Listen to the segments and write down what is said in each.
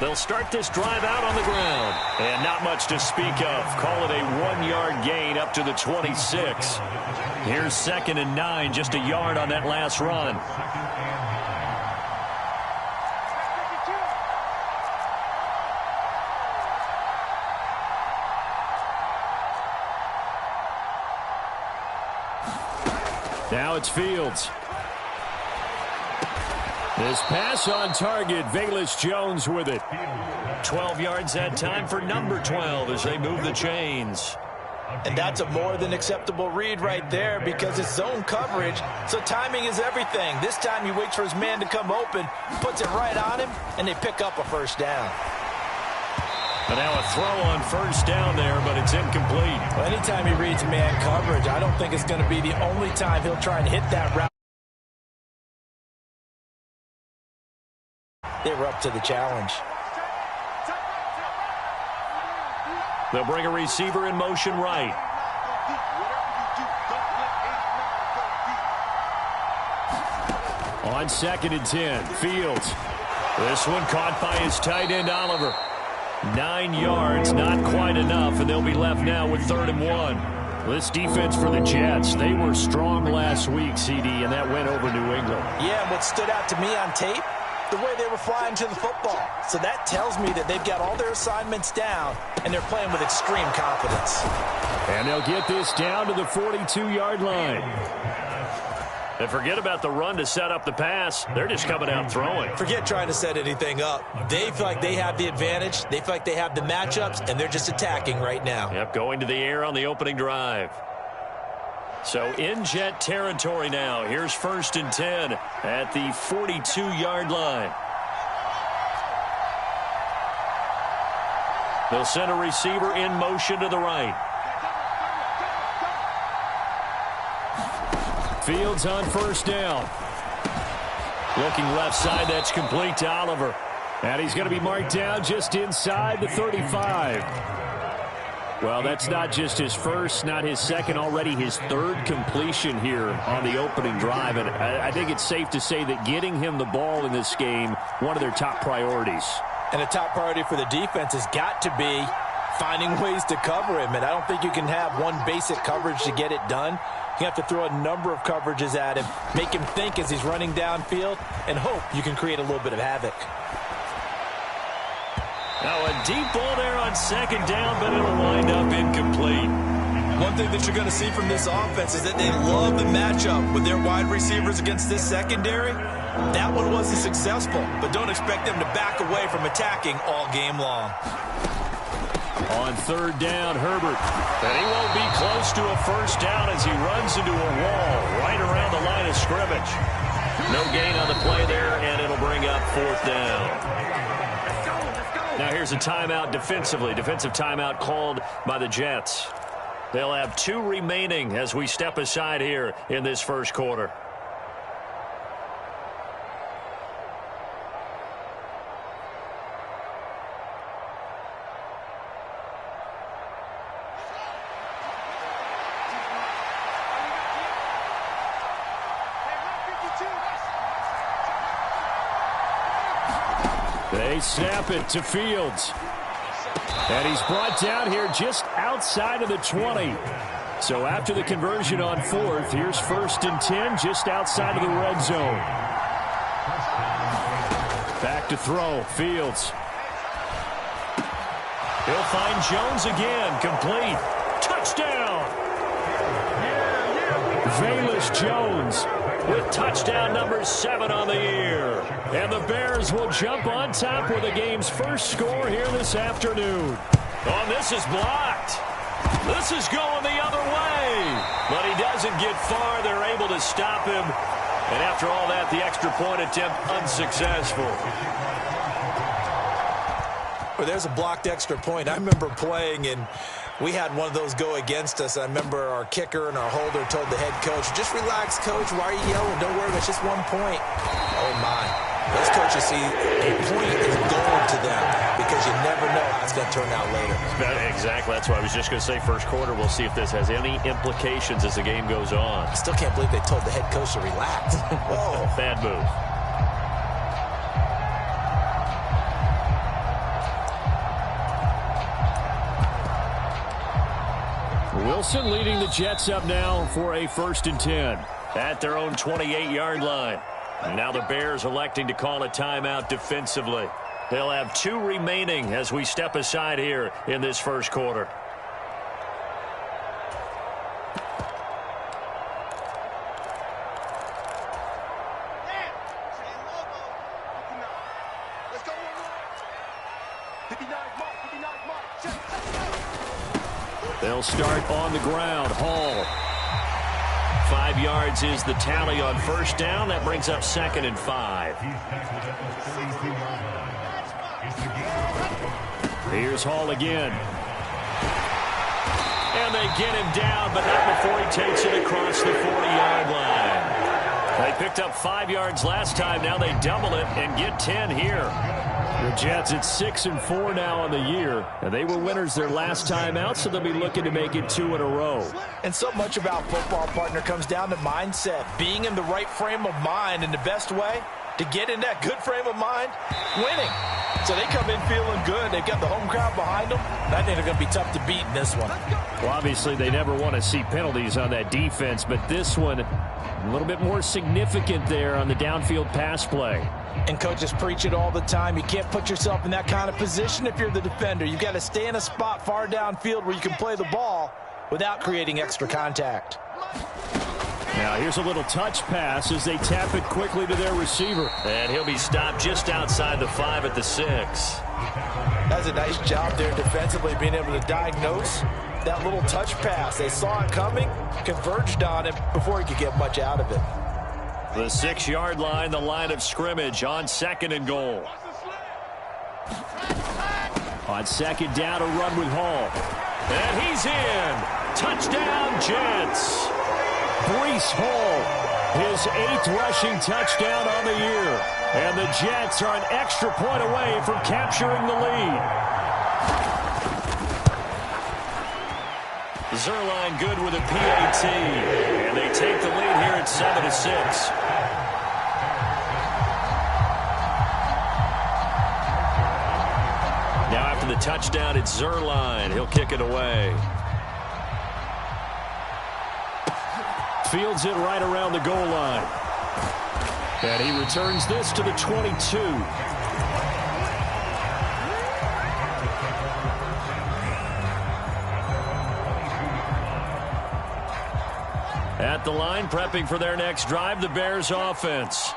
They'll start this drive out on the ground. And not much to speak of. Call it a 1-yard gain up to the 26. Here's 2nd and 9, just a yard on that last run. Now it's Fields. This pass on target. Velus Jones with it. 12 yards that time for number 12 as they move the chains. And that's a more than acceptable read right there because it's zone coverage, so timing is everything. This time he waits for his man to come open, puts it right on him, and they pick up a first down. But now a throw on first down there, but it's incomplete. Well, anytime he reads man coverage, I don't think it's going to be the only time he'll try and hit that route. They were up to the challenge. They'll bring a receiver in motion right. On 2nd and 10, Fields. This one caught by his tight end, Oliver. 9 yards, not quite enough, and they'll be left now with 3rd and 1. This defense for the Jets, they were strong last week, CD, and that went over New England. Yeah, and what stood out to me on tape, the way they were flying to the football. So that tells me that they've got all their assignments down, and they're playing with extreme confidence. And they'll get this down to the 42-yard line. And forget about the run to set up the pass. They're just coming out throwing. Forget trying to set anything up. They feel like they have the advantage. They feel like they have the matchups, and they're just attacking right now. Yep, going to the air on the opening drive. So in Jet territory now. Here's 1st and 10 at the 42-yard line. They'll send a receiver in motion to the right. Fields on first down. Looking left side, that's complete to Oliver. And he's going to be marked down just inside the 35. Well, that's not just his first, not his second, already his 3rd completion here on the opening drive. And I think it's safe to say that getting him the ball in this game, one of their top priorities. And a top priority for the defense has got to be finding ways to cover him. And I don't think you can have one basic coverage to get it done. You have to throw a number of coverages at him, make him think as he's running downfield, and hope you can create a little bit of havoc. Now a deep ball there on 2nd down, but it'll wind up incomplete. One thing that you're going to see from this offense is that they love the matchup with their wide receivers against this secondary. That one wasn't successful, but don't expect them to back away from attacking all game long. On 3rd down, Herbert. And he won't be close to a first down as he runs into a wall right around the line of scrimmage. No gain on the play there, and it'll bring up 4th down. Now here's a timeout defensively. Defensive timeout called by the Jets. They'll have 2 remaining as we step aside here in this first quarter. They snap it to Fields. And he's brought down here just outside of the 20. So after the conversion on 4th, here's 1st and 10 just outside of the red zone. Back to throw, Fields. He'll find Jones again, complete. Touchdown! Velus Jones with touchdown number 7 on the year. And the Bears will jump on top with the game's first score here this afternoon. Oh, this is blocked. This is going the other way. But he doesn't get far. They're able to stop him. And after all that, the extra point attempt unsuccessful. Well, there's a blocked extra point. I remember playing, and we had one of those go against us. I remember our kicker and our holder told the head coach, just relax, coach. Why are you yelling? Don't worry, it's just 1 point. Oh, my. Those coaches see a point is gold to them because you never know how it's going to turn out later. Exactly. That's why I was just going to say first quarter. We'll see if this has any implications as the game goes on. I still can't believe they told the head coach to relax. Whoa. Bad move. Wilson leading the Jets up now for a 1st and 10 at their own 28-yard line. And now the Bears electing to call a timeout defensively. They'll have 2 remaining as we step aside here in this first quarter. They'll start on the ground. Hall. 5 yards is the tally on 1st down. That brings up 2nd and 5. Here's Hall again. And they get him down, but not before he takes it across the 40-yard line. They picked up 5 yards last time. Now they double it and get 10 here. The Jets at 6-4 now on the year. And they were winners their last time out, so they'll be looking to make it 2 in a row. And so much about football, partner, comes down to mindset. Being in the right frame of mind, and the best way to get in that good frame of mind, winning. So they come in feeling good. They've got the home crowd behind them. I think they're going to be tough to beat in this one. Well, obviously, they never want to see penalties on that defense, but this one a little bit more significant there on the downfield pass play. And coaches preach it all the time. You can't put yourself in that kind of position if you're the defender. You've got to stay in a spot far downfield where you can play the ball without creating extra contact. Now here's a little touch pass as they tap it quickly to their receiver. And he'll be stopped just outside the 5 at the 6. That's a nice job there defensively, being able to diagnose that little touch pass. They saw it coming, converged on it before he could get much out of it. The 6-yard line, the line of scrimmage on 2nd and goal. On 2nd down, a run with Hall. And he's in. Touchdown, Jets. Breece Hall, his 8th rushing touchdown on the year. And the Jets are an extra point away from capturing the lead. Zerline good with a PAT. And they take the lead here at 7-6. Now after the touchdown, it's Zerline. He'll kick it away. Fields it right around the goal line. And he returns this to the 22. At the line, prepping for their next drive, the Bears offense.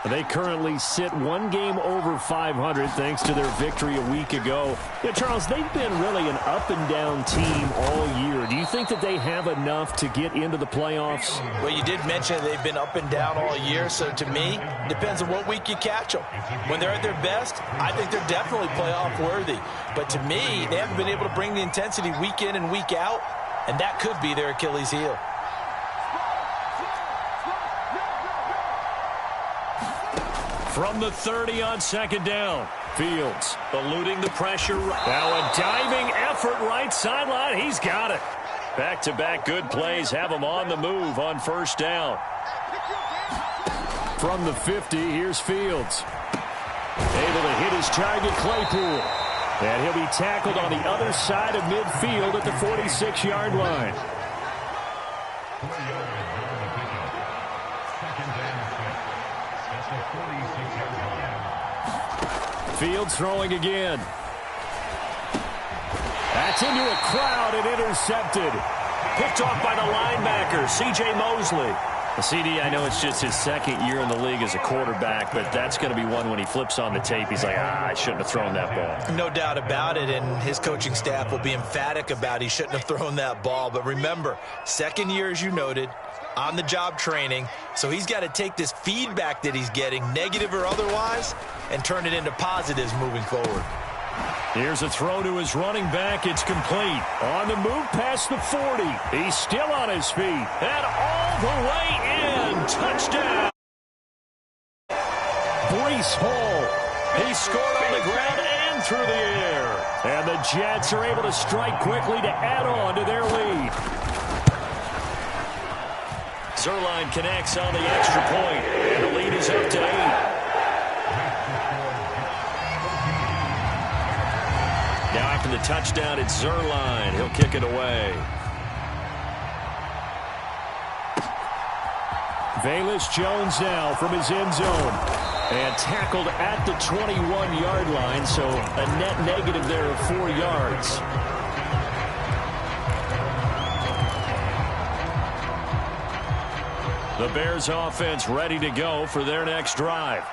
They currently sit 1 game over 500 thanks to their victory a week ago. Yeah, Charles, they've been really an up-and-down team all year. Do you think that they have enough to get into the playoffs? Well, you did mention they've been up and down all year, so to me, depends on what week you catch them. When they're at their best, I think they're definitely playoff-worthy. But to me, they haven't been able to bring the intensity week in and week out, and that could be their Achilles heel. From the 30 on 2nd down. Fields eluding the pressure. Now a diving effort right sideline. He's got it. Back-to-back good plays have him on the move on 1st down. From the 50, here's Fields. Able to hit his target, Claypool. And he'll be tackled on the other side of midfield at the 46-yard line. Fields throwing again. That's into a crowd and intercepted. Picked off by the linebacker, C.J. Mosley. The CD, I know it's just his 2nd year in the league as a quarterback, but that's going to be one when he flips on the tape. He's like, I shouldn't have thrown that ball. No doubt about it, and his coaching staff will be emphatic about he shouldn't have thrown that ball. But remember, 2nd year, as you noted, on-the-job training, so he's got to take this feedback that he's getting, negative or otherwise, and turn it into positives moving forward. Here's a throw to his running back. It's complete. On the move past the 40. He's still on his feet. And all the way in. Touchdown. Breece Hall. He scored on the ground and through the air. And the Jets are able to strike quickly to add on to their lead. Zerline connects on the extra point, and the lead is up to 8. Now after the touchdown, it's Zerline. He'll kick it away. Velus Jones now from his end zone. And tackled at the 21-yard line, so a net negative there of 4 yards. The Bears offense ready to go for their next drive.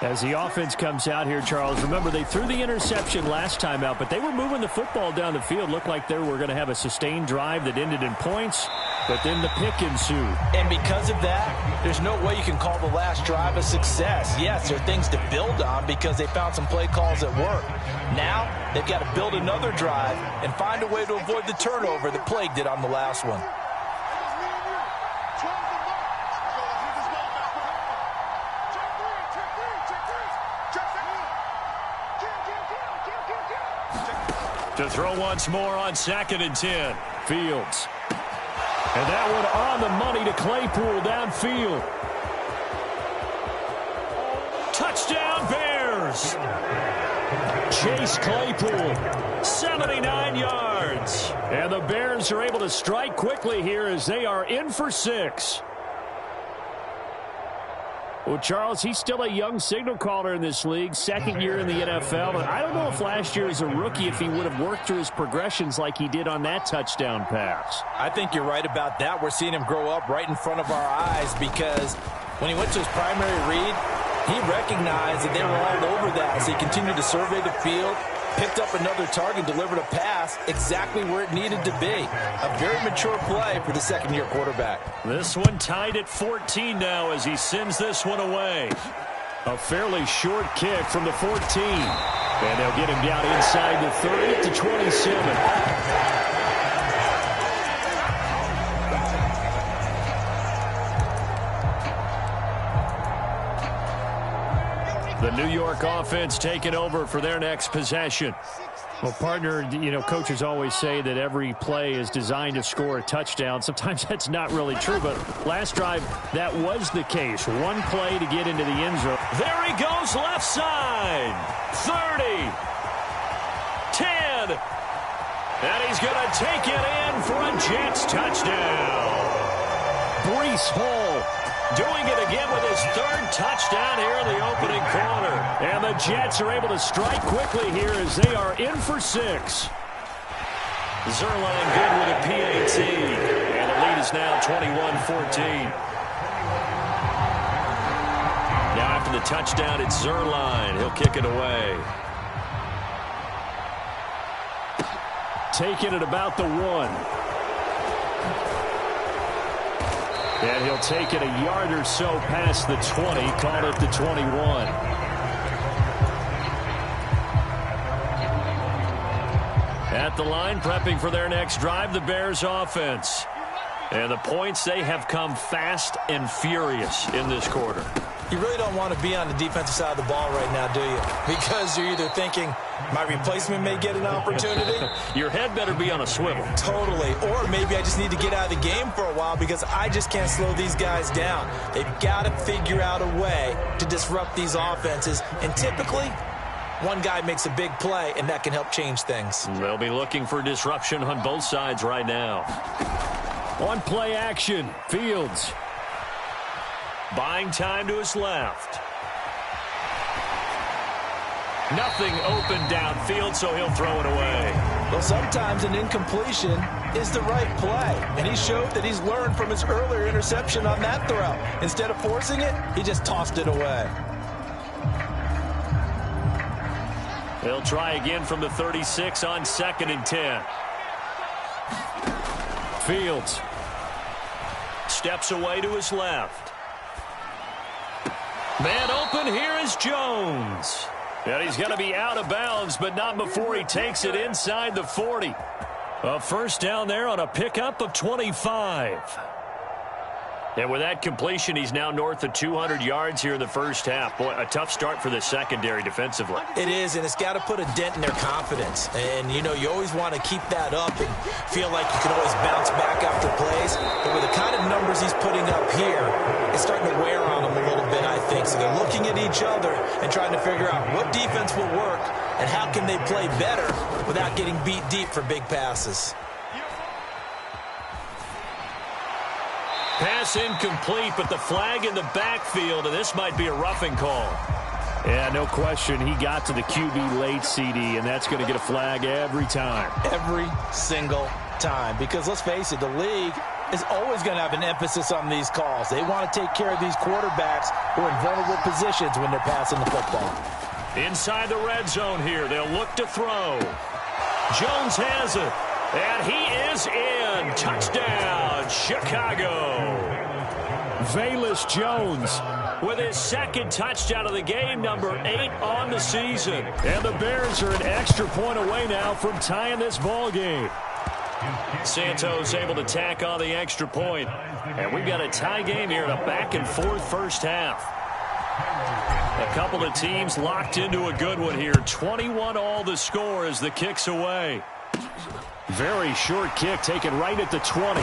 As the offense comes out here, Charles, remember they threw the interception last time out, but they were moving the football down the field. Looked like they were going to have a sustained drive that ended in points, but then the pick ensued. And because of that, there's no way you can call the last drive a success. Yes, there are things to build on because they found some play calls that work. Now, they've got to build another drive and find a way to avoid the turnover that plagued it on the last one. To throw once more on 2nd and 10. Fields. And that one on the money to Claypool downfield. Touchdown Bears. Chase Claypool, 79 yards. And the Bears are able to strike quickly here as they are in for 6. Well, Charles, he's still a young signal caller in this league, 2nd year in the NFL. But I don't know if last year as a rookie, if he would have worked through his progressions like he did on that touchdown pass. I think you're right about that. We're seeing him grow up right in front of our eyes because when he went to his primary read, he recognized that they were all over that. So he continued to survey the field, picked up another target, delivered a pass exactly where it needed to be. A very mature play for the 2nd-year quarterback. This one tied at 14 now as he sends this one away. A fairly short kick from the 14. And they'll get him down inside the 30 to 27. The New York offense taking over for their next possession. Well, partner, you know, coaches always say that every play is designed to score a touchdown. Sometimes that's not really true, but last drive, that was the case. One play to get into the end zone. There he goes, left side. 30. 10. And he's going to take it in for a Jets touchdown. Breece Hall doing it again with his 3rd touchdown here in the opening quarter. And the Jets are able to strike quickly here as they are in for 6. Zerline good with a PAT. And the lead is now 21-14. Now after the touchdown, it's Zerline. He'll kick it away. Taking it about the 1. And he'll take it a yard or so past the 20, call it the 21. At the line, prepping for their next drive, the Bears offense. And the points, they have come fast and furious in this quarter. You really don't want to be on the defensive side of the ball right now, do you? Because you're either thinking, my replacement may get an opportunity. Your head better be on a swivel. Totally. Or maybe I just need to get out of the game for a while because I just can't slow these guys down. They've got to figure out a way to disrupt these offenses. And typically, one guy makes a big play, and that can help change things. They'll be looking for disruption on both sides right now. On play action, Fields. Buying time to his left. Nothing open downfield, so he'll throw it away. Well, sometimes an incompletion is the right play, and he showed that he's learned from his earlier interception on that throw. Instead of forcing it, he just tossed it away. They'll try again from the 36 on 2nd and 10. Fields steps away to his left. Man open, here is Jones. And he's going to be out of bounds, but not before he takes it inside the 40. A first down there on a pickup of 25. And with that completion, he's now north of 200 yards here in the first half. Boy, a tough start for the secondary defensively. It is, and it's got to put a dent in their confidence. And, you know, you always want to keep that up and feel like you can always bounce back after plays. But with the kind of numbers he's putting up here, it's starting to wear on them a little bit, I think. So they're looking at each other and trying to figure out what defense will work and how can they play better without getting beat deep for big passes. Pass Pass incomplete, but the flag in the backfield, and this might be a roughing call. Yeah, no question. He got to the QB late, CD, and that's going to get a flag every time. Every single time. Because let's face it, the league is always going to have an emphasis on these calls. They want to take care of these quarterbacks who are in vulnerable positions when they're passing the football. Inside the red zone here, they'll look to throw. Jones has it, and he is in. Touchdown, Chicago. Velus Jones with his second touchdown of the game, number 8 on the season. And the Bears are an extra point away now from tying this ball game. Santos able to tack on the extra point. And we've got a tie game here in a back-and-forth first half. A couple of teams locked into a good one here. 21-all the score as the kick's away. Very short kick taken right at the 20.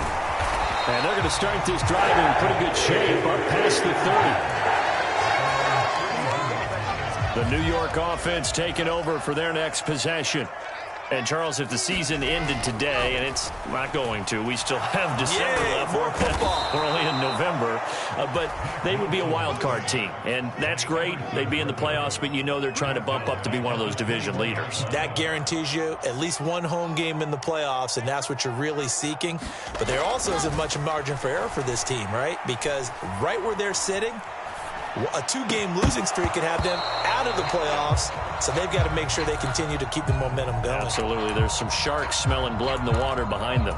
And they're going to start this drive in pretty good shape up past the 30. The New York offense taking over for their next possession. And, Charles, if the season ended today, and it's not going to, we still have December left. More football. We're only in November. But they would be a wild card team. And that's great. They'd be in the playoffs, but you know they're trying to bump up to be one of those division leaders. That guarantees you at least one home game in the playoffs, and that's what you're really seeking. But there also isn't much margin for error for this team, right? Because right where they're sitting, a 2-game losing streak could have them out of the playoffs, so they've got to make sure they continue to keep the momentum going. Absolutely. There's some sharks smelling blood in the water behind them.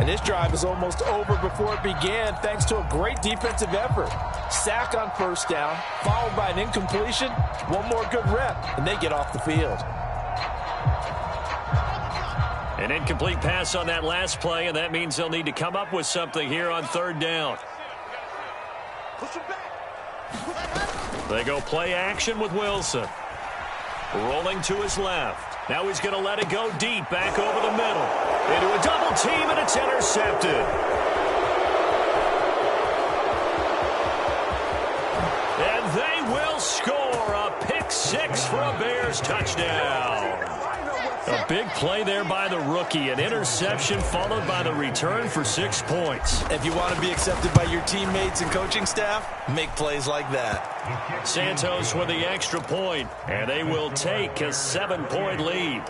And this drive is almost over before it began thanks to a great defensive effort. Sack on first down, followed by an incompletion, one more good rep, and they get off the field. An incomplete pass on that last play, and that means they'll need to come up with something here on third down. They go play action with Wilson. Rolling to his left. Now he's going to let it go deep, back over the middle. Into a double team, and it's intercepted. And they will score a pick six for a Bears touchdown. A big play there by the rookie. An interception followed by the return for 6 points. If you want to be accepted by your teammates and coaching staff, make plays like that. Santos with the extra point, and they will take a 7-point lead.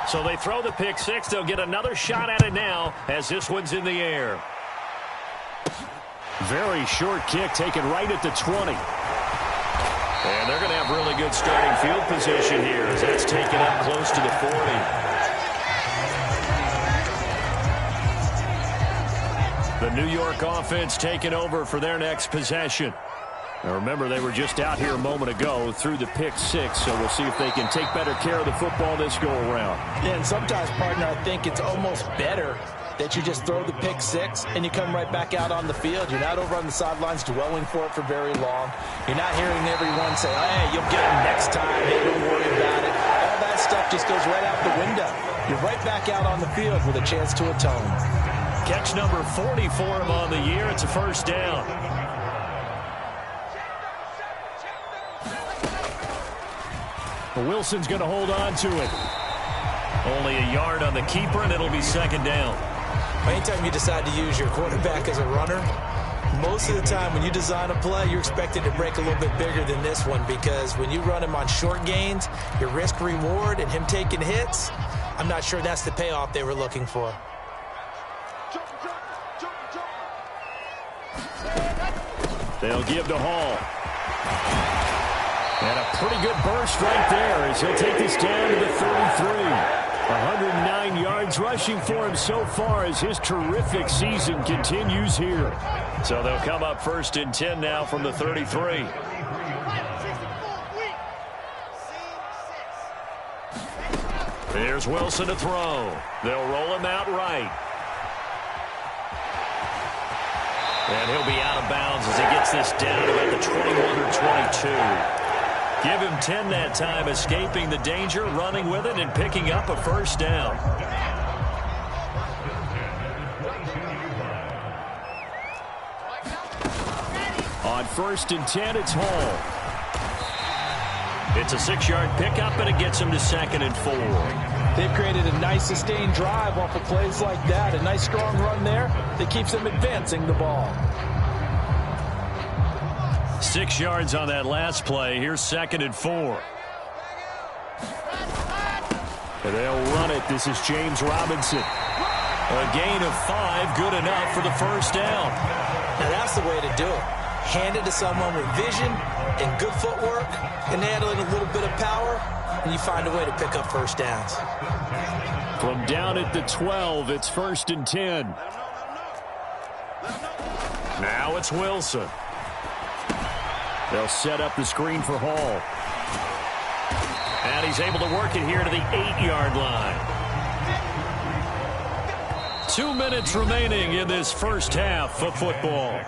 So they throw the pick six. They'll get another shot at it now as this one's in the air. Very short kick taken right at the 20. And they're going to have really good starting field position here as that's taken up close to the 40. The New York offense taking over for their next possession. Now remember, they were just out here a moment ago through the pick six, so we'll see if they can take better care of the football this go-around. Yeah, and sometimes, partner, I think it's almost better that you just throw the pick six and you come right back out on the field. You're not over on the sidelines dwelling for it for very long. You're not hearing everyone say, hey, you'll get them next time. Hey, don't worry about it. All that stuff just goes right out the window. You're right back out on the field with a chance to atone. Catch number 40 for him on the year. It's a first down. Wilson's going to hold on to it. Only a yard on the keeper, and it'll be second down. Anytime you decide to use your quarterback as a runner, most of the time when you design a play, you're expected to break a little bit bigger than this one, because when you run him on short gains, your risk-reward and him taking hits, I'm not sure that's the payoff they were looking for. They'll give to Hall. And a pretty good burst right there as he'll take this down to the 33. 109 yards rushing for him so far as his terrific season continues here. So they'll come up first and 10 now from the 33. There's Wilson to throw. They'll roll him out right. And he'll be out of bounds as he gets this down to about the 21 or 22. Give him 10 that time, escaping the danger, running with it, and picking up a first down. On first and 10, it's Hall. It's a 6-yard pickup, and it gets him to 2nd and 4. They've created a nice sustained drive off of plays like that. A nice strong run there that keeps them advancing the ball. 6 yards on that last play. Here's 2nd and 4. And they'll run it. This is James Robinson. A gain of 5, good enough for the first down. Now that's the way to do it. Hand it to someone with vision and good footwork, and add in a little bit of power, and you find a way to pick up first downs. From down at the 12, it's 1st and 10. Now it's Wilson. They'll set up the screen for Hall. And he's able to work it here to the 8-yard line. 2 minutes remaining in this first half of football.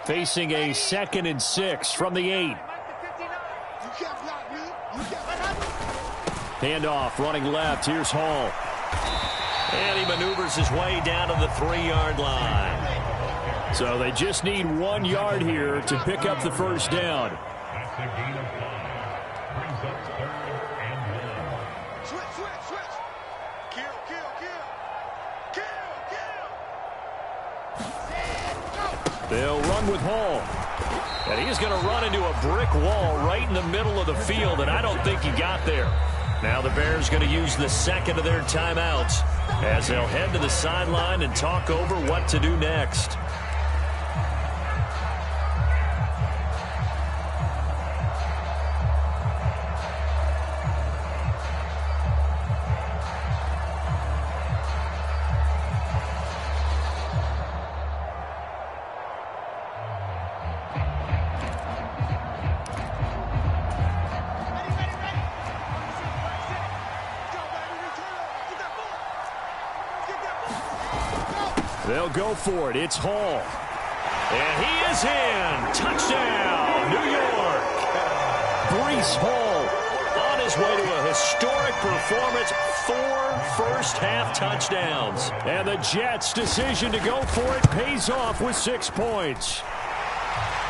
Facing a 2nd and 6 from the 8. Handoff, running left. Here's Hall. And he maneuvers his way down to the 3-yard line. So they just need 1 yard here to pick up the first down. They'll run with Hall. And he's going to run into a brick wall right in the middle of the field, and I don't think he got there. Now the Bears going to use the second of their timeouts as they'll head to the sideline and talk over what to do next. They'll go for it. It's Hall. And he is in. Touchdown, New York. Breece Hall on his way to a historic performance. 4 first-half touchdowns. And the Jets' decision to go for it pays off with 6 points.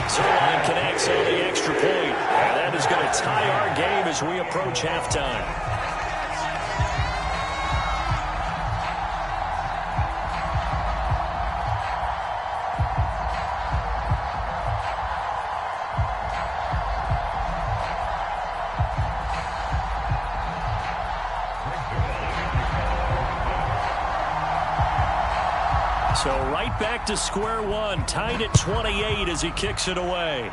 Zerline connects on the extra point. And that is going to tie our game as we approach halftime. So right back to square one, tied at 28 as he kicks it away.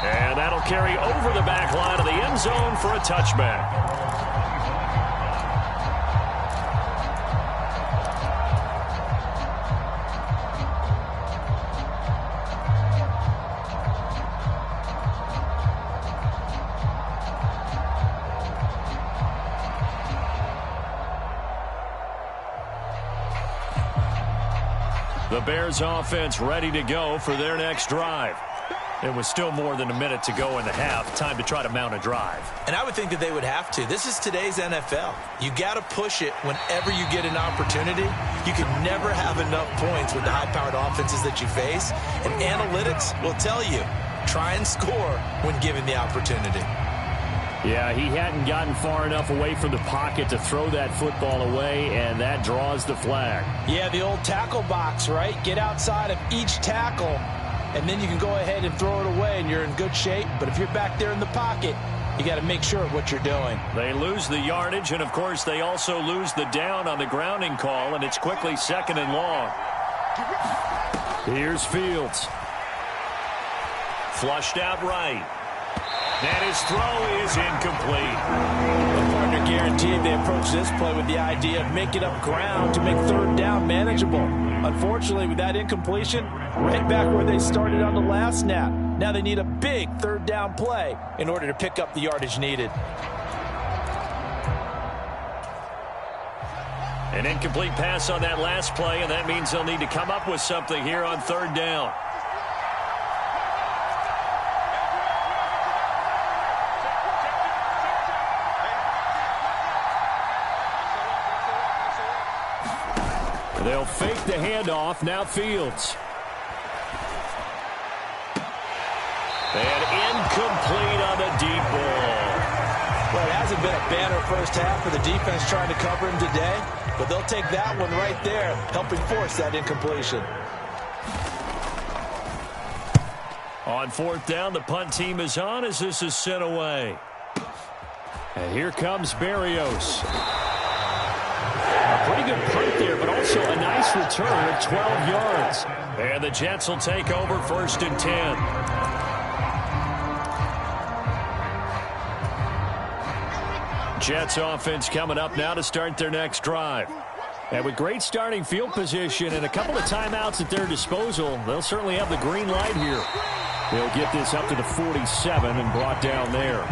And that'll carry over the back line of the end zone for a touchback. The Bears offense ready to go for their next drive. It was still more than a minute to go in the half. Time to try to mount a drive. And I would think that they would have to. This is today's NFL. You got to push it whenever you get an opportunity. You can never have enough points with the high-powered offenses that you face. And analytics will tell you, try and score when given the opportunity. Yeah, he hadn't gotten far enough away from the pocket to throw that football away, and that draws the flag. Yeah, the old tackle box, right? Get outside of each tackle, and then you can go ahead and throw it away, and you're in good shape. But if you're back there in the pocket, you got to make sure of what you're doing. They lose the yardage, and, of course, they also lose the down on the grounding call, and it's quickly 2nd and long. Here's Fields. Flushed out right. And his throw is incomplete. The partner guaranteed they approach this play with the idea of making up ground to make 3rd down manageable. Unfortunately, with that incompletion, right back where they started on the last snap. Now they need a big 3rd down play in order to pick up the yardage needed. An incomplete pass on that last play, and that means they'll need to come up with something here on 3rd down. They'll fake the handoff. Now Fields. banner first half for the defense trying to cover him today, but they'll take that one right there, helping force that incompletion. On fourth down, the punt team is on as this is sent away. And here comes Berrios. A pretty good punt there, but also a nice return of 12 yards. And the Jets will take over 1st and 10. Jets offense coming up now to start their next drive. And with great starting field position and a couple of timeouts at their disposal, they'll certainly have the green light here. They'll get this up to the 47 and brought down there.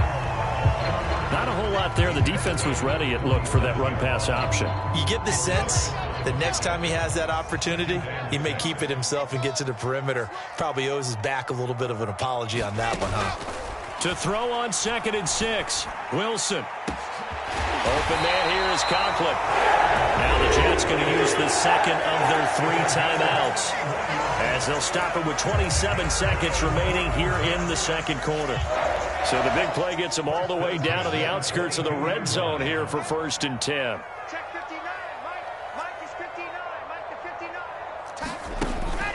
Not a whole lot there. The defense was ready, it looked, for that run-pass option. You get the sense that next time he has that opportunity, he may keep it himself and get to the perimeter. Probably owes his back a little bit of an apology on that one, huh? To throw on 2nd and 6, Wilson. Open man here is Conklin. Now the Jets going to use the second of their 3 timeouts as they'll stop it with 27 seconds remaining here in the second quarter. So the big play gets them all the way down to the outskirts of the red zone here for 1st and 10. Check 59. Mike is 59. Mike to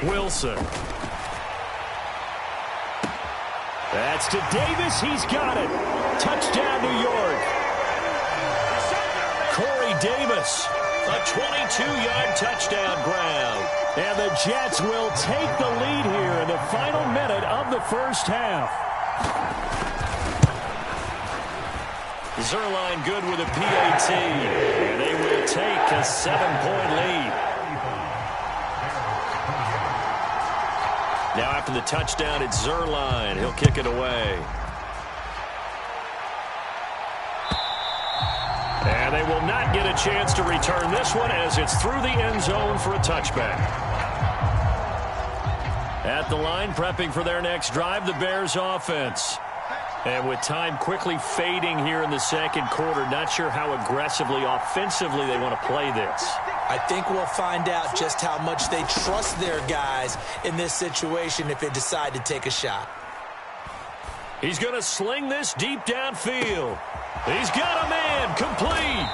59. Wilson. That's to Davis. He's got it. Touchdown, New York. Corey Davis, a 22-yard touchdown ground. And the Jets will take the lead here in the final minute of the first half. Zerline good with a PAT. And they will take a 7-point lead. Now after the touchdown, it's Zerline. He'll kick it away. And they will not get a chance to return this one as it's through the end zone for a touchback. At the line, prepping for their next drive, the Bears offense. And with time quickly fading here in the second quarter, not sure how aggressively, offensively they want to play this. I think we'll find out just how much they trust their guys in this situation if they decide to take a shot. He's going to sling this deep downfield. He's got a man, complete.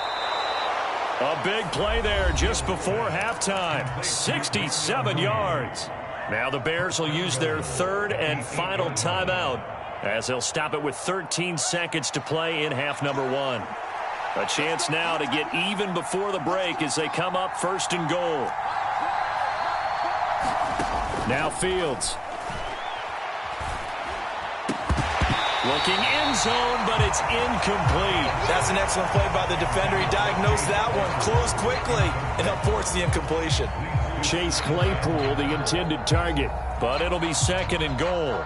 A big play there just before halftime, 67 yards. Now the Bears will use their 3rd and final timeout as they'll stop it with 13 seconds to play in half number 1. A chance now to get even before the break as they come up 1st and goal. Now Fields. Looking end zone, but it's incomplete. That's an excellent play by the defender. He diagnosed that one, closed quickly, and helped force the incompletion. Chase Claypool, the intended target, but it'll be 2nd and goal.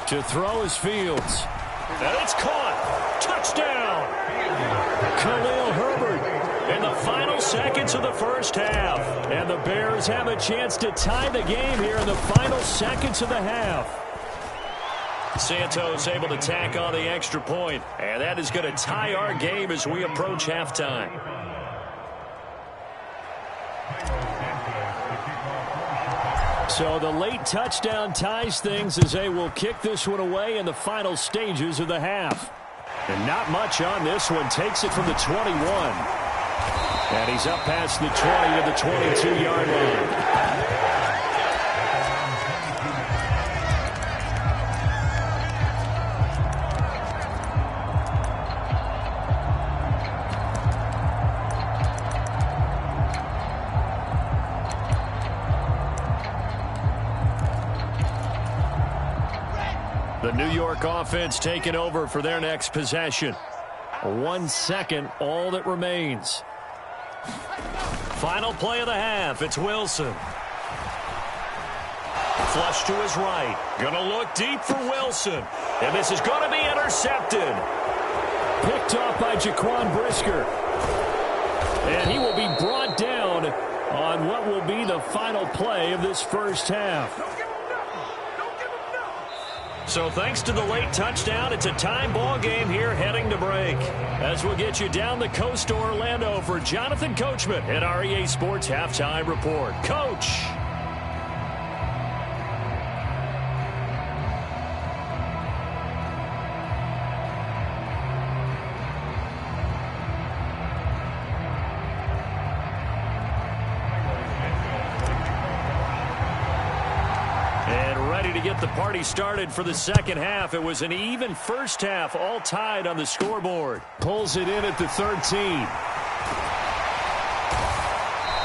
To throw is Fields. And it's caught. Touchdown. Khalil Herbert in the final seconds of the first half. And the Bears have a chance to tie the game here in the final seconds of the half. Santos able to tack on the extra point. And that is going to tie our game as we approach halftime. So the late touchdown ties things as they will kick this one away in the final stages of the half. And not much on this one. Takes it from the 21. And he's up past the 20 to the 22-yard line. The New York offense taking over for their next possession. 1 second, all that remains. Final play of the half. It's Wilson. Flush to his right. Gonna look deep for Wilson. And this is gonna be intercepted. Picked off by Jaquan Brisker. And he will be brought down on what will be the final play of this first half. So thanks to the late touchdown, it's a time ball game here heading to break. As we'll get you down the coast to Orlando for Jonathan Coachman at our EA Sports Halftime Report. Coach. To get the party started for the second half. It was an even first half, all tied on the scoreboard. Pulls it in at the 13.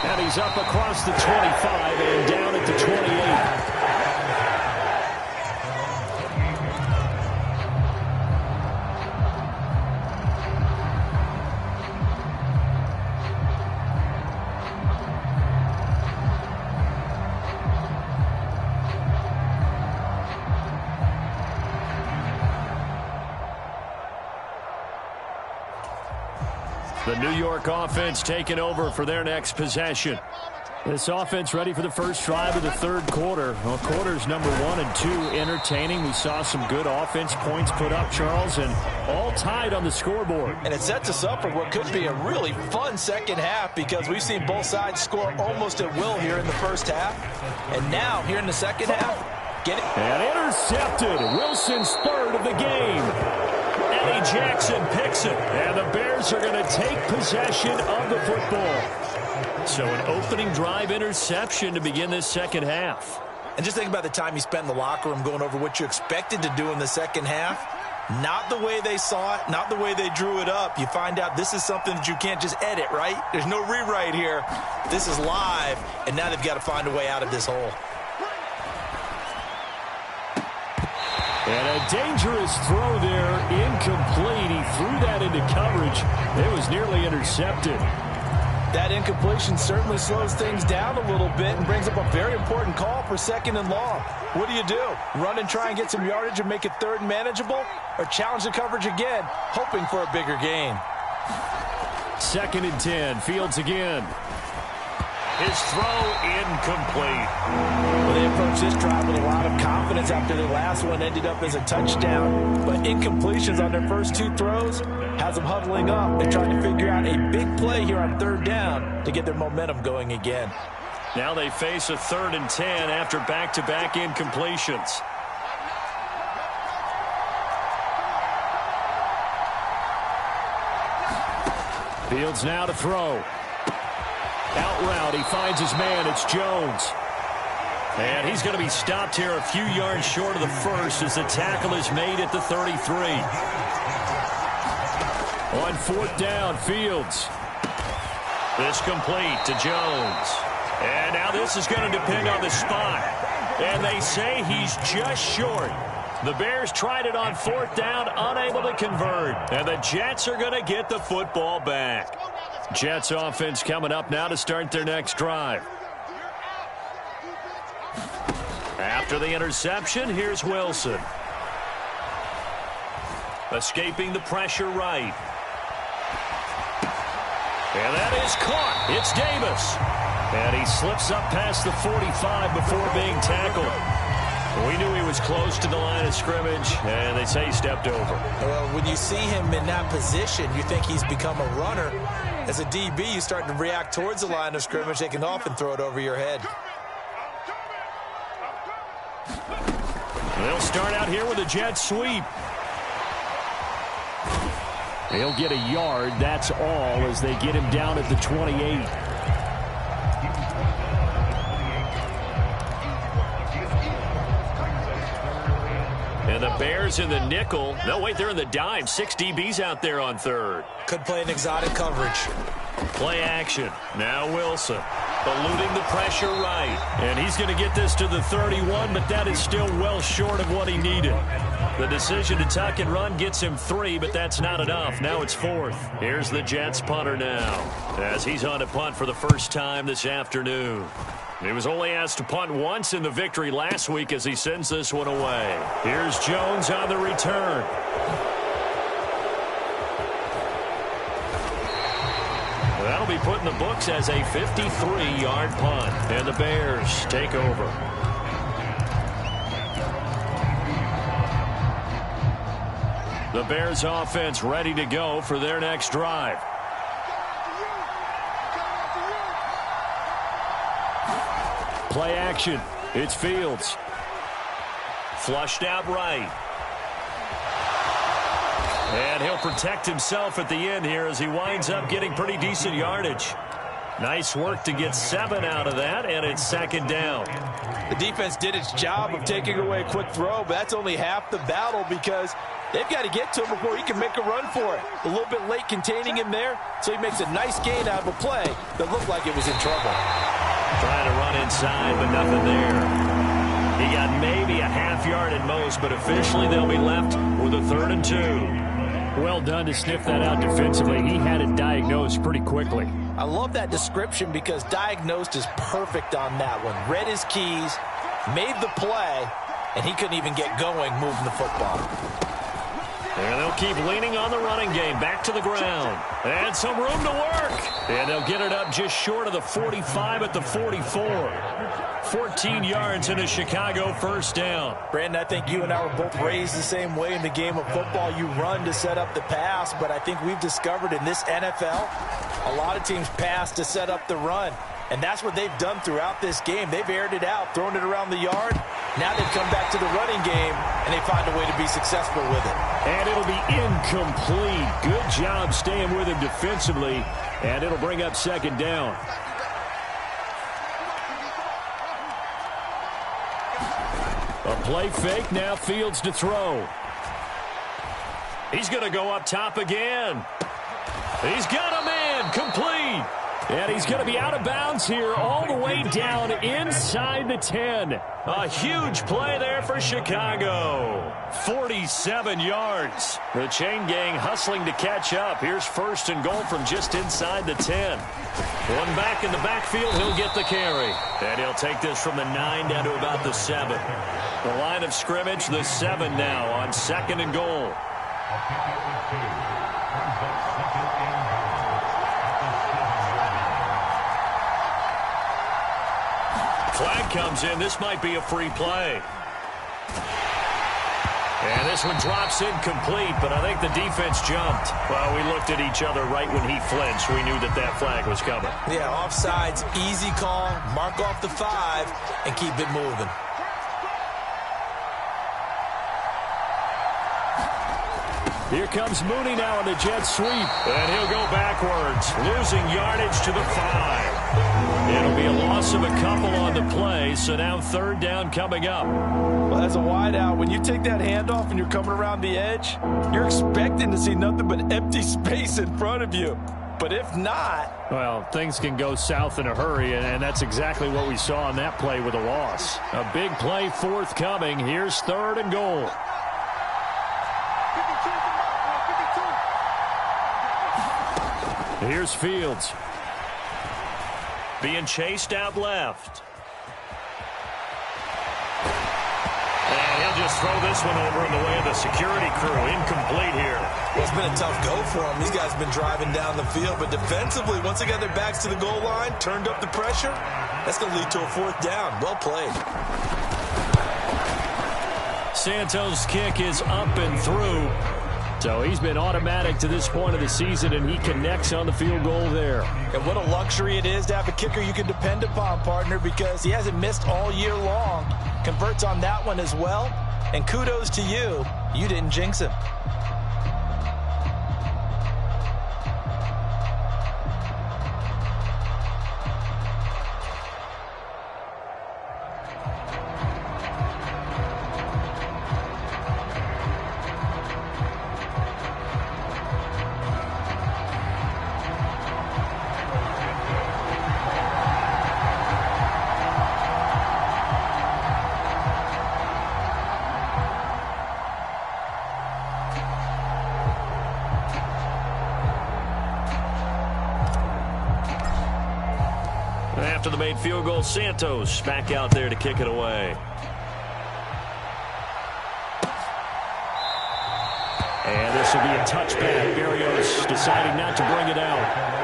And he's up across the 25 and down at the 28. The New York offense taking over for their next possession. This offense ready for the first drive of the third quarter. Well, quarters number 1 and 2 entertaining. We saw some good offense points put up, Charles, and all tied on the scoreboard. And it sets us up for what could be a really fun second half because we've seen both sides score almost at will here in the first half. And now, here in the second half, get it. And intercepted. Wilson's third of the game. Eddie Jackson picks it, and the Bears are going to take possession of the football. So an opening drive interception to begin this second half. And just think about the time you spent in the locker room going over what you expected to do in the second half. Not the way they saw it, not the way they drew it up. You find out this is something that you can't just edit, right? There's no rewrite here. This is live, and now they've got to find a way out of this hole. And a dangerous throw there, incomplete. He threw that into coverage. It was nearly intercepted. That incompletion certainly slows things down a little bit and brings up a very important call for second and long. What do? Run and try and get some yardage and make it third and manageable? Or challenge the coverage again, hoping for a bigger gain? 2nd and 10, Fields again. His throw incomplete. Well, they approached this drive with a lot of confidence after their last one ended up as a touchdown. But incompletions on their first 2 throws has them huddling up and trying to figure out a big play here on 3rd down to get their momentum going again. Now they face a 3rd and 10 after back-to-back incompletions. Fields now to throw. Out route, he finds his man. It's Jones. And he's going to be stopped here a few yards short of the first as the tackle is made at the 33. On 4th down, Fields. This complete to Jones. And now this is going to depend on the spot. And they say he's just short. The Bears tried it on 4th down, unable to convert. And the Jets are going to get the football back. Jets offense coming up now to start their next drive. After the interception, here's Wilson. Escaping the pressure right. And that is caught. It's Davis. And he slips up past the 45 before being tackled. We knew he was close to the line of scrimmage, and they say he stepped over. Well, when you see him in that position, you think he's become a runner. As a DB, you start to react towards the line of scrimmage. They can often throw it over your head. They'll start out here with a jet sweep. He'll get a yard, that's all, as they get him down at the 28. And the Bears in the nickel. No, wait, they're in the dime. 6 DBs out there on 3rd. Could play an exotic coverage. Play action. Now Wilson. Eluding the pressure right. And he's going to get this to the 31, but that is still well short of what he needed. The decision to tuck and run gets him 3, but that's not enough. Now it's 4th. Here's the Jets punter now, as he's on to punt for the first time this afternoon. He was only asked to punt once in the victory last week as he sends this one away. Here's Jones on the return. That'll be put in the books as a 53-yard punt. And the Bears take over. The Bears offense ready to go for their next drive. Play action. It's Fields. Flushed out right. And he'll protect himself at the end here as he winds up getting pretty decent yardage. Nice work to get 7 out of that, and it's 2nd down. The defense did its job of taking away a quick throw, but that's only half the battle because they've got to get to him before he can make a run for it. A little bit late containing him there, so he makes a nice gain out of a play that looked like it was in trouble. Trying to run inside, but nothing there. He got maybe a half yard at most, but officially they'll be left with a 3rd and 2. Well done to sniff that out defensively. He had it diagnosed pretty quickly. I love that description because diagnosed is perfect on that one. Read his keys, made the play, and he couldn't even get going moving the football. And they'll keep leaning on the running game. Back to the ground. And some room to work. And they'll get it up just short of the 45 at the 44. 14 yards and a Chicago 1st down. Brandon, I think you and I were both raised the same way in the game of football. You run to set up the pass, but I think we've discovered in this NFL, a lot of teams pass to set up the run. And that's what they've done throughout this game. They've aired it out, thrown it around the yard. Now they've come back to the running game, and they find a way to be successful with it. And it'll be incomplete. Good job staying with him defensively, and it'll bring up 2nd down. A play fake, now Fields to throw. He's going to go up top again. He's got a man, complete. And he's going to be out of bounds here all the way down inside the 10. A huge play there for Chicago. 47 yards. The chain gang hustling to catch up. Here's 1st and goal from just inside the 10. One back in the backfield, he'll get the carry. And he'll take this from the 9 down to about the 7. The line of scrimmage, the 7 now on 2nd and goal. Flag comes in. This might be a free play. And this one drops incomplete, but I think the defense jumped. Well, we looked at each other right when he flinched. We knew that that flag was coming. Yeah, offsides, easy call. Mark off the 5 and keep it moving. Here comes Mooney now on the jet sweep. And he'll go backwards, losing yardage to the 5. It'll be a loss of a couple on the play, so now 3rd down coming up. Well, as a wideout, when you take that handoff and you're coming around the edge, you're expecting to see nothing but empty space in front of you. But if not... Well, things can go south in a hurry, and that's exactly what we saw on that play with a loss. A big play forthcoming. Here's 3rd and goal. Here's Fields. Being chased out left. And he'll just throw this one over in the way of the security crew. Incomplete here. Well, it's been a tough go for them. These guys have been driving down the field, but defensively, once they got their backs to the goal line, turned up the pressure, that's going to lead to a 4th down. Well played. Santos' kick is up and through. So he's been automatic to this point of the season, and he connects on the field goal there. And what a luxury it is to have a kicker you can depend upon, partner, because he hasn't missed all year long. Converts on that one as well. And kudos to you. You didn't jinx him. After the made field goal, Santos back out there to kick it away. And this will be a touchback. Berrios deciding not to bring it out.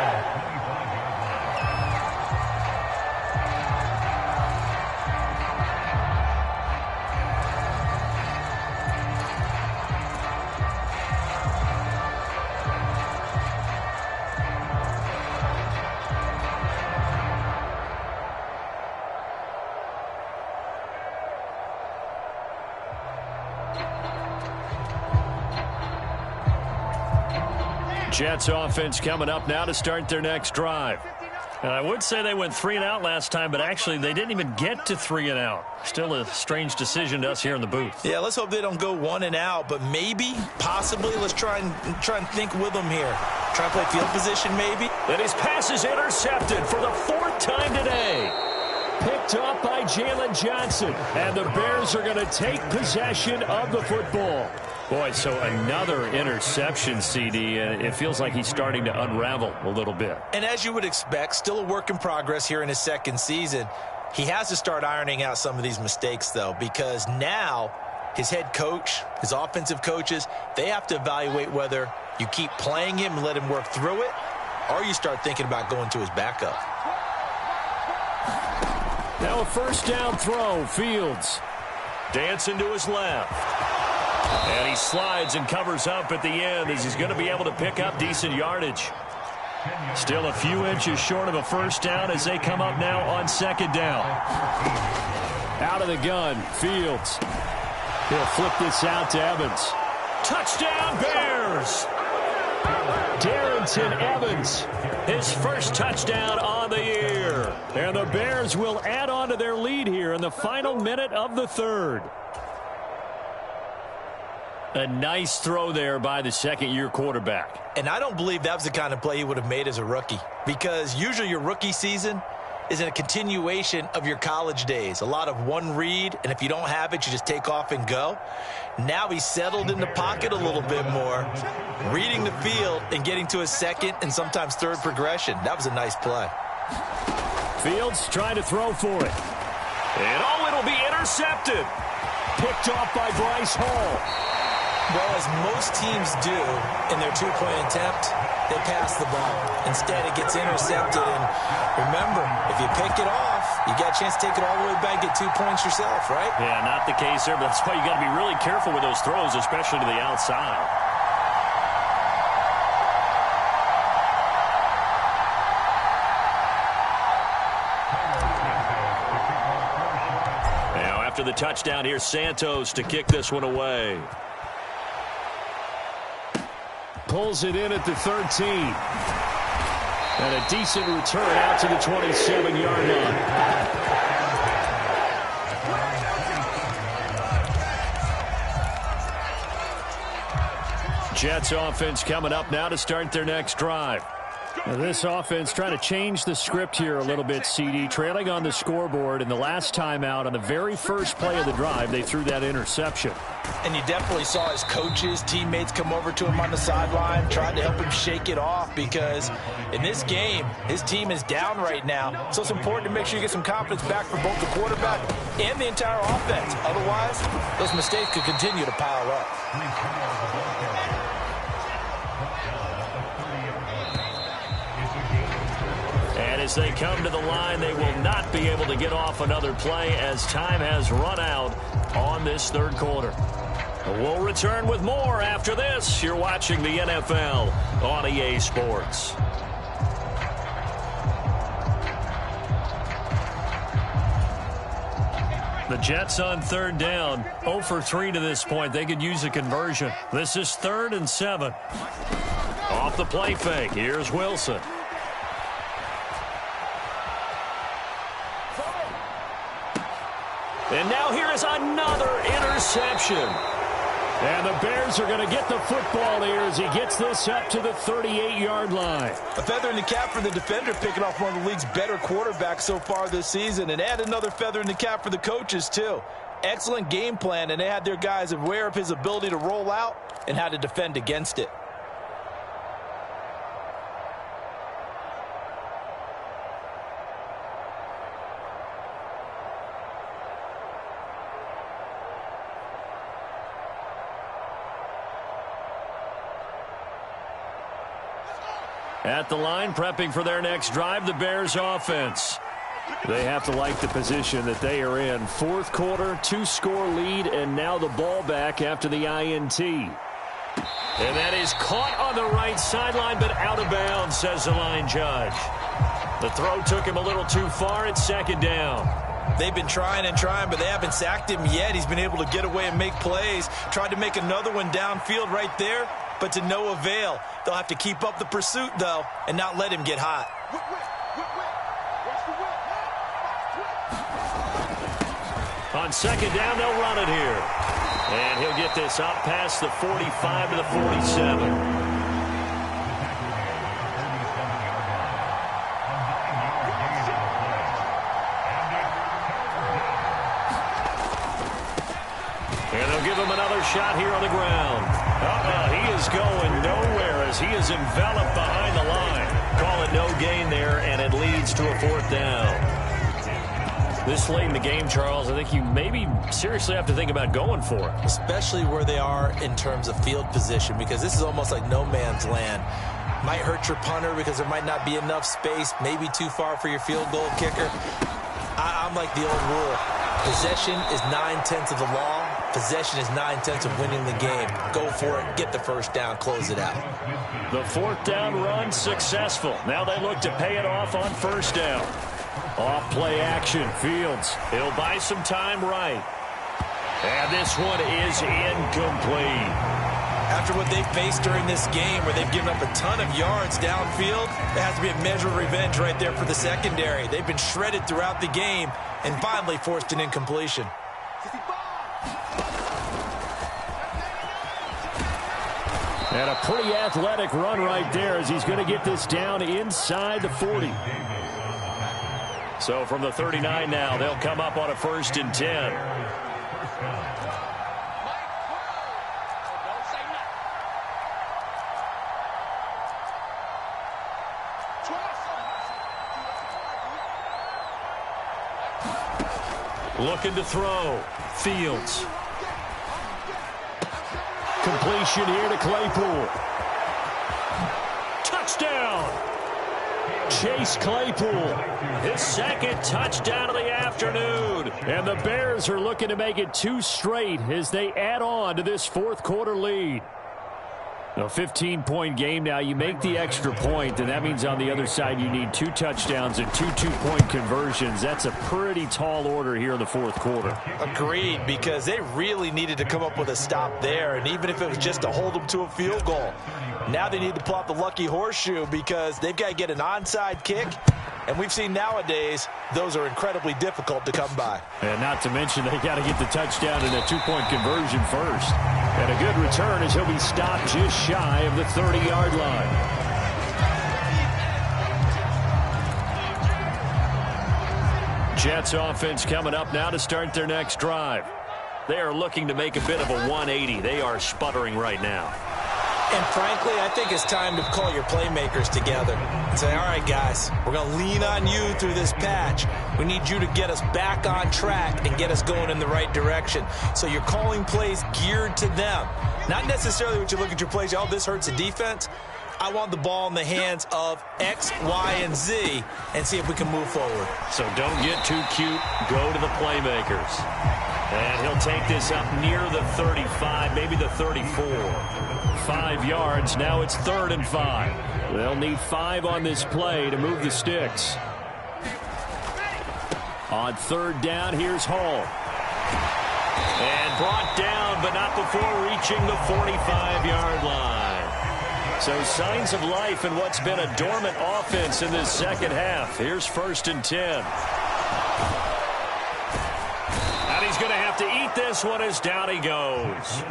Jets offense coming up now to start their next drive. And I would say they went 3 and out last time, but actually they didn't even get to 3 and out. Still a strange decision to us here in the booth. Yeah, let's hope they don't go 1 and out, but maybe, possibly, let's try and think with them here. Try and play field position, maybe. And his pass is intercepted for the 4th time today. Picked up by Jalen Johnson, and the Bears are going to take possession of the football. Boy, so another interception, CD, and it feels like he's starting to unravel a little bit. And as you would expect, still a work in progress here in his 2nd season. He has to start ironing out some of these mistakes, though, because now his head coach, his offensive coaches, they have to evaluate whether you keep playing him and let him work through it, or you start thinking about going to his backup. Now a 1st down throw, Fields. Dancing to his left. And he slides and covers up at the end as he's going to be able to pick up decent yardage. Still a few inches short of a 1st down as they come up now on 2nd down. Out of the gun, Fields. He'll flip this out to Evans. Touchdown, Bears! Darrington Evans, his 1st touchdown on the year. And the Bears will add on to their lead here in the final minute of the 3rd. A nice throw there by the 2nd-year quarterback. And I don't believe that was the kind of play he would have made as a rookie, because usually your rookie season is a continuation of your college days. A lot of one read, and if you don't have it, you just take off and go. Now he's settled in the pocket a little bit more, reading the field and getting to his 2nd and sometimes 3rd progression. That was a nice play. Fields trying to throw for it. And it'll be intercepted. Picked off by Bryce Hall. Well, as most teams do in their 2-point attempt, they pass the ball. Instead, it gets intercepted. And remember, if you pick it off, you got a chance to take it all the way back, get 2 points yourself, right? Yeah, not the case there, but that's why you got to be really careful with those throws, especially to the outside. Now, after the touchdown, here's Santos to kick this one away. Pulls it in at the 13. And a decent return out to the 27-yard line. Jets offense coming up now to start their next drive. Now this offense trying to change the script here a little bit, CD. Trailing on the scoreboard, and the last time out on the very first play of the drive, they threw that interception. And you definitely saw his coaches, teammates come over to him on the sideline, tried to help him shake it off, because in this game, his team is down right now. So it's important to make sure you get some confidence back for both the quarterback and the entire offense. Otherwise, those mistakes could continue to pile up. And as they come to the line, they will not be able to get off another play as time has run out on this 3rd quarter. We'll return with more after this. You're watching the NFL on EA Sports. The Jets on 3rd down, 0 for 3 to this point. They could use a conversion. This is 3rd and 7. Off the play fake, here's Wilson. And now here is another interception. And the Bears are going to get the football here as he gets this up to the 38-yard line. A feather in the cap for the defender, picking off one of the league's better quarterbacks so far this season. And add another feather in the cap for the coaches, too. Excellent game plan, and they had their guys aware of his ability to roll out and how to defend against it. At the line, prepping for their next drive, the Bears offense. They have to like the position that they are in. 4th quarter, 2-score lead, and now the ball back after the INT. And that is caught on the right sideline, but out of bounds, says the line judge. The throw took him a little too far at 2nd down. They've been trying and trying, but they haven't sacked him yet. He's been able to get away and make plays. Tried to make another one downfield right there. but to no avail. They'll have to keep up the pursuit, though, and not let him get hot. On second down, they'll run it here. And he'll get this up past the 45 to the 47. And they'll give him another shot here on the ground. He is going nowhere as he is enveloped behind the line. Call it no gain there, and it leads to a fourth down. This late in the game, Charles, I think you maybe seriously have to think about going for it. Especially where they are in terms of field position, because this is almost like no man's land. Might hurt your punter because there might not be enough space, maybe too far for your field goal kicker. I'm like the old rule. Possession is 9/10 of the law. Possession is 9/10 of winning the game. Go for it, get the first down, close it out. The fourth down run successful. Now they look to pay it off on first down. Off play action, Fields. He'll buy some time right. And this one is incomplete. After what they've faced during this game, where they've given up a ton of yards downfield, there has to be a measure of revenge right there for the secondary. They've been shredded throughout the game and finally forced an incompletion. And a pretty athletic run right there as he's going to get this down inside the 40. So from the 39 now, they'll come up on a 1st and 10. Looking to throw. Fields. Completion here to Claypool. Touchdown! Chase Claypool. His second touchdown of the afternoon. And the Bears are looking to make it 2 straight as they add on to this fourth quarter lead. A 15-point game now. You make the extra point, and that means on the other side you need 2 touchdowns and 2 two-point conversions. That's a pretty tall order here in the fourth quarter. Agreed, because they really needed to come up with a stop there, and even if it was just to hold them to a field goal. Now they need to pull out the lucky horseshoe because they've got to get an onside kick, and we've seen nowadays those are incredibly difficult to come by. And not to mention they got to get the touchdown and a 2-point conversion first. And a good return as he'll be stopped just shy of the 30-yard line. Jets offense coming up now to start their next drive. They are looking to make a bit of a 180. They are sputtering right now. And frankly, I think it's time to call your playmakers together and say, all right, guys, we're going to lean on you through this patch. We need you to get us back on track and get us going in the right direction. So you're calling plays geared to them. Not necessarily what you look at your plays, oh, this hurts the defense. I want the ball in the hands of X, Y, and Z and see if we can move forward. So don't get too cute. Go to the playmakers. And he'll take this up near the 35, maybe the 34. 5 yards. Now it's 3rd and 5. They'll need 5 on this play to move the sticks. On 3rd down, here's Hall. And brought down, but not before reaching the 45-yard line. So signs of life in what's been a dormant offense in this second half. Here's 1st and 10. And he's going to have to eat this one as down he goes.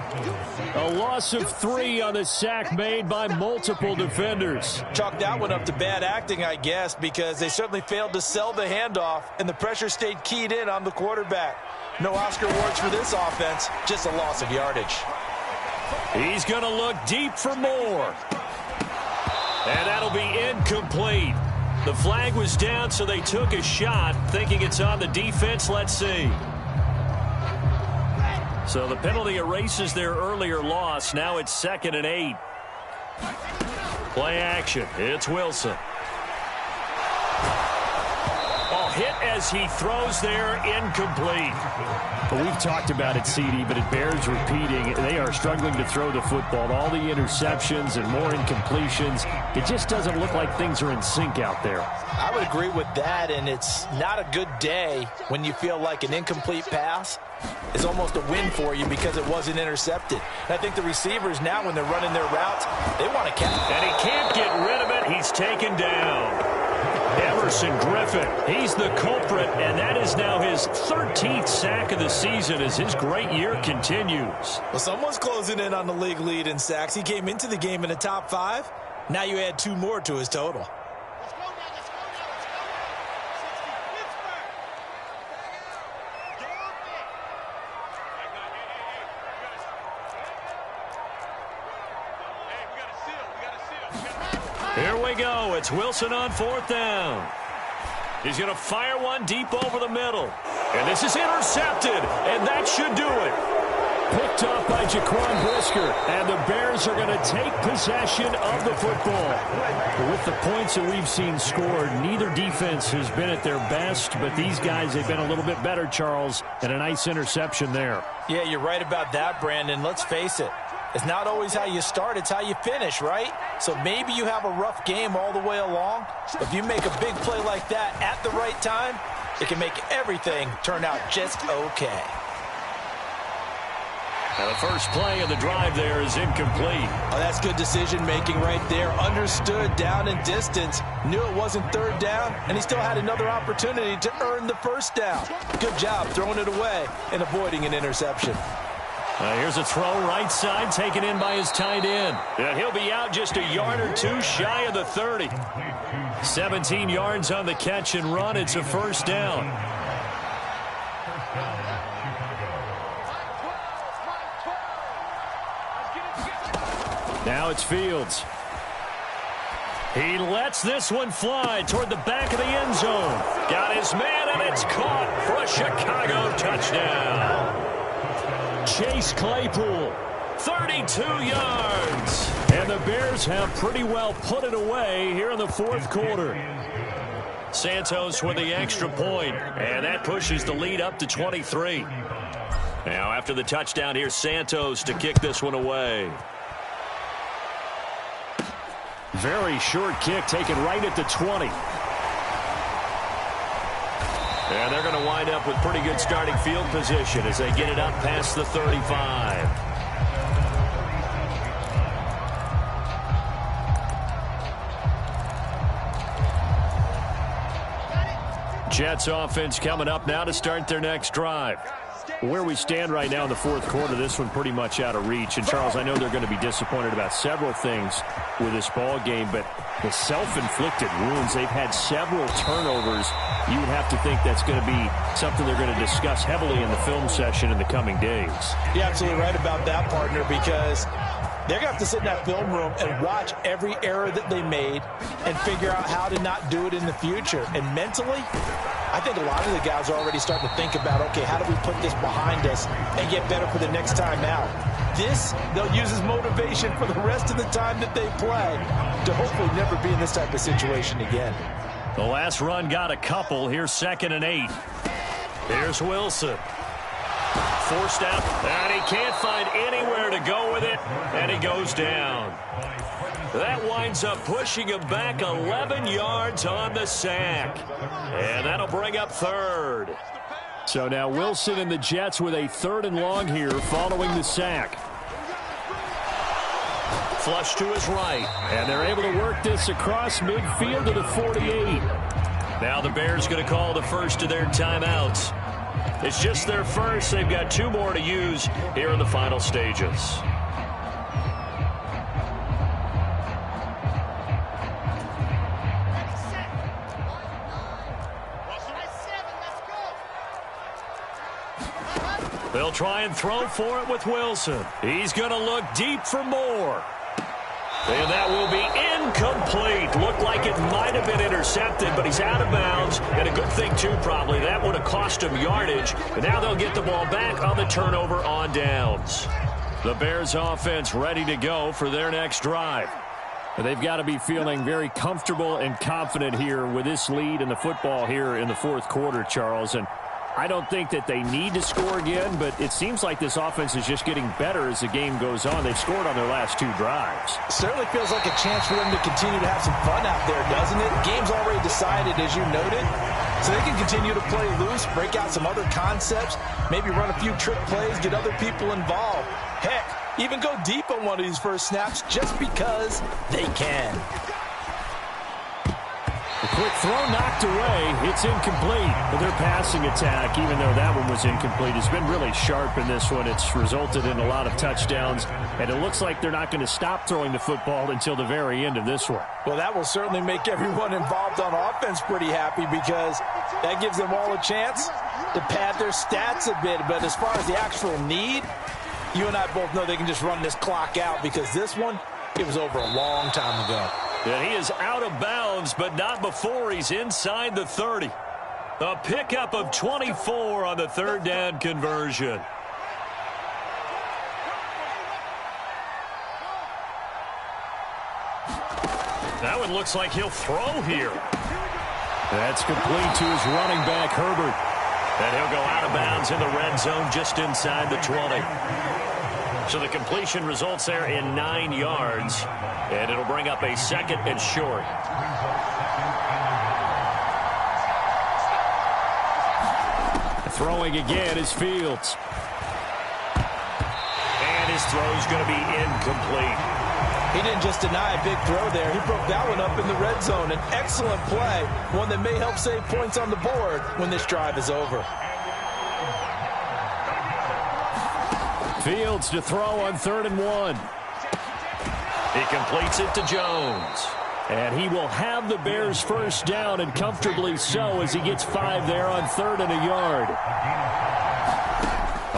A loss of 3 on the sack made by multiple defenders. Chalk that one up to bad acting, I guess, because they certainly failed to sell the handoff, and the pressure stayed keyed in on the quarterback. No Oscar awards for this offense, just a loss of yardage. He's going to look deep for more. And that'll be incomplete. The flag was down, so they took a shot, thinking it's on the defense. Let's see. So the penalty erases their earlier loss. Now it's 2nd and 8. Play action. It's Wilson. Oh, hit as he throws there, incomplete. Well, we've talked about it, CD, but it bears repeating. They are struggling to throw the football. All the interceptions and more incompletions. It just doesn't look like things are in sync out there. I would agree with that, and it's not a good day when you feel like an incomplete pass is almost a win for you because it wasn't intercepted. And I think the receivers now, when they're running their routes, they want to catch. And he can't get rid of it. He's taken down. Emerson Griffin, he's the culprit, and that is now his 13th sack of the season as his great year continues. Well, someone's closing in on the league lead in sacks. He came into the game in the top 5. Now you add 2 more to his total. Here we go. It's Wilson on 4th down. He's going to fire one deep over the middle. And this is intercepted, and that should do it. Picked off by Jaquan Brisker, and the Bears are going to take possession of the football. With the points that we've seen scored, neither defense has been at their best, but these guys have been a little bit better, Charles, and a nice interception there. Yeah, you're right about that, Brandon. Let's face it. It's not always how you start, it's how you finish, right? So maybe you have a rough game all the way along, but if you make a big play like that at the right time, it can make everything turn out just okay. Now the first play of the drive there is incomplete. Oh, that's good decision-making right there. Understood down and distance. Knew it wasn't 3rd down, and he still had another opportunity to earn the 1st down. Good job throwing it away and avoiding an interception. Here's a throw right side, taken in by his tight end. And he'll be out just a yard or 2 shy of the 30. 17 yards on the catch and run. It's a 1st down. Now it's Fields. He lets this one fly toward the back of the end zone. Got his man, and it's caught for a Chicago touchdown. Chase Claypool, 32 yards. And the Bears have pretty well put it away here in the 4th quarter. Santos with the extra point, and that pushes the lead up to 23. Now after the touchdown, here's Santos to kick this one away. Very short kick taken right at the 20. And they're going to wind up with pretty good starting field position as they get it up past the 35. Jets offense coming up now to start their next drive. Where we stand right now in the 4th quarter, this one pretty much out of reach. And, Charles, I know they're going to be disappointed about several things with this ball game, but the self-inflicted wounds, they've had several turnovers. You would have to think that's going to be something they're going to discuss heavily in the film session in the coming days. You're absolutely right about that, partner, because they're going to have to sit in that film room and watch every error that they made and figure out how to not do it in the future. And mentally, I think a lot of the guys are already starting to think about, okay, how do we put this behind us and get better for the next time out? This, they'll use as motivation for the rest of the time that they play to hopefully never be in this type of situation again. The last run got a couple. Here's 2nd and 8. Here's Wilson. Forced out, and he can't find anywhere to go with it, and he goes down. That winds up pushing him back 11 yards on the sack. And that'll bring up 3rd. So now Wilson and the Jets with a 3rd and long here following the sack. Flush to his right. And they're able to work this across midfield to the 48. Now the Bears going to call the first of their timeouts. It's just their first. They've got 2 more to use here in the final stages. They'll try and throw for it with Wilson. He's going to look deep for more. And that will be incomplete. Looked like it might have been intercepted, but he's out of bounds. And a good thing, too, probably. That would have cost him yardage. And now they'll get the ball back on the turnover on downs. The Bears offense ready to go for their next drive. They've got to be feeling very comfortable and confident here with this lead in the football here in the fourth quarter, Charles. And I don't think that they need to score again, but it seems like this offense is just getting better as the game goes on. They've scored on their last 2 drives. Certainly feels like a chance for them to continue to have some fun out there, doesn't it? Game's already decided, as you noted, so they can continue to play loose, break out some other concepts, maybe run a few trick plays, get other people involved. Heck, even go deep on one of these first snaps just because they can. A quick throw knocked away. It's incomplete. But their passing attack, even though that one was incomplete, has been really sharp in this one. It's resulted in a lot of touchdowns, and it looks like they're not going to stop throwing the football until the very end of this one. Well, that will certainly make everyone involved on offense pretty happy because that gives them all a chance to pad their stats a bit. But as far as the actual need, you and I both know they can just run this clock out because this one, it was over a long time ago. And he is out of bounds, but not before he's inside the 30. A pickup of 24 on the third down conversion. That one looks like he'll throw here. That's complete to his running back, Herbert. And he'll go out of bounds in the red zone just inside the 20. So the completion results there in 9 yards, and it'll bring up a 2nd and short. Throwing again is Fields. And his throw's going to be incomplete. He didn't just deny a big throw there. He broke that one up in the red zone. An excellent play, one that may help save points on the board when this drive is over. Fields to throw on 3rd and 1. He completes it to Jones. And he will have the Bears first down, and comfortably so, as he gets 5 there on 3rd and a yard.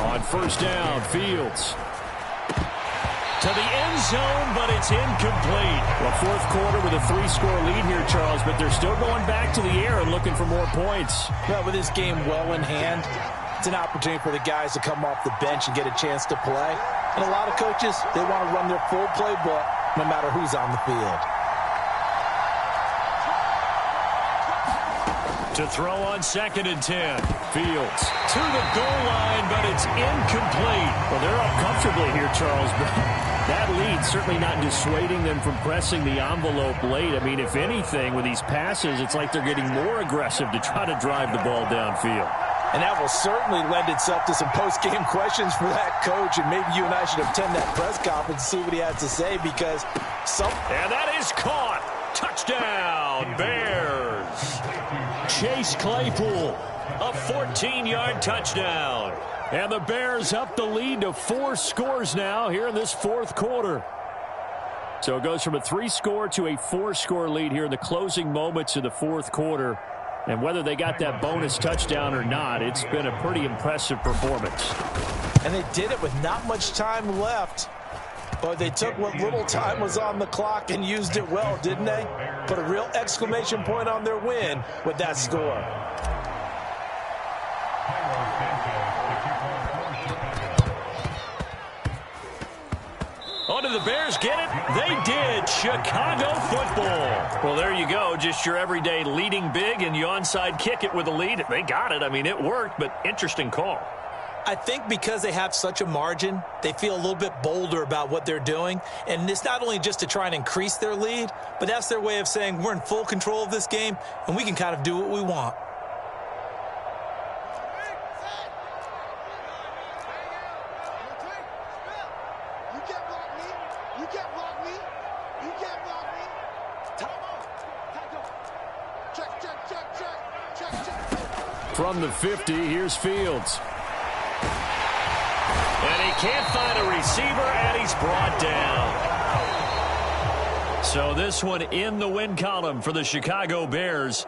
On first down, Fields. To the end zone, but it's incomplete. Well, fourth quarter with a 3-score lead here, Charles, but they're still going back to the air and looking for more points. Well, with this game well in hand, it's an opportunity for the guys to come off the bench and get a chance to play. And a lot of coaches, they want to run their full playbook no matter who's on the field. To throw on 2nd and 10. Fields To the goal line, but it's incomplete. Well, they're up comfortably here, Charles, but that lead certainly not dissuading them from pressing the envelope late. I mean, if anything, with these passes, it's like they're getting more aggressive to try to drive the ball downfield. And that will certainly lend itself to some post-game questions for that coach, and maybe you and I should attend that press conference and see what he has to say, because And that is caught. Touchdown, Bears. Chase Claypool. A 14-yard touchdown. And the Bears up the lead to 4 scores now here in this fourth quarter. So it goes from a 3-score to a 4-score lead here in the closing moments of the fourth quarter. And whether they got that bonus touchdown or not, it's been a pretty impressive performance. And they did it with not much time left. But they took what little time was on the clock and used it well, didn't they? Put a real exclamation point on their win with that score. Oh, did the Bears get it? They did. Chicago football. Well, there you go. Just your everyday leading big, and you onside kick it with a lead. They got it. I mean, it worked, but interesting call. I think because they have such a margin, they feel a little bit bolder about what they're doing. And it's not only just to try and increase their lead, but that's their way of saying we're in full control of this game, and we can kind of do what we want. From the 50, here's Fields. And he can't find a receiver, and he's brought down. So this one in the win column for the Chicago Bears.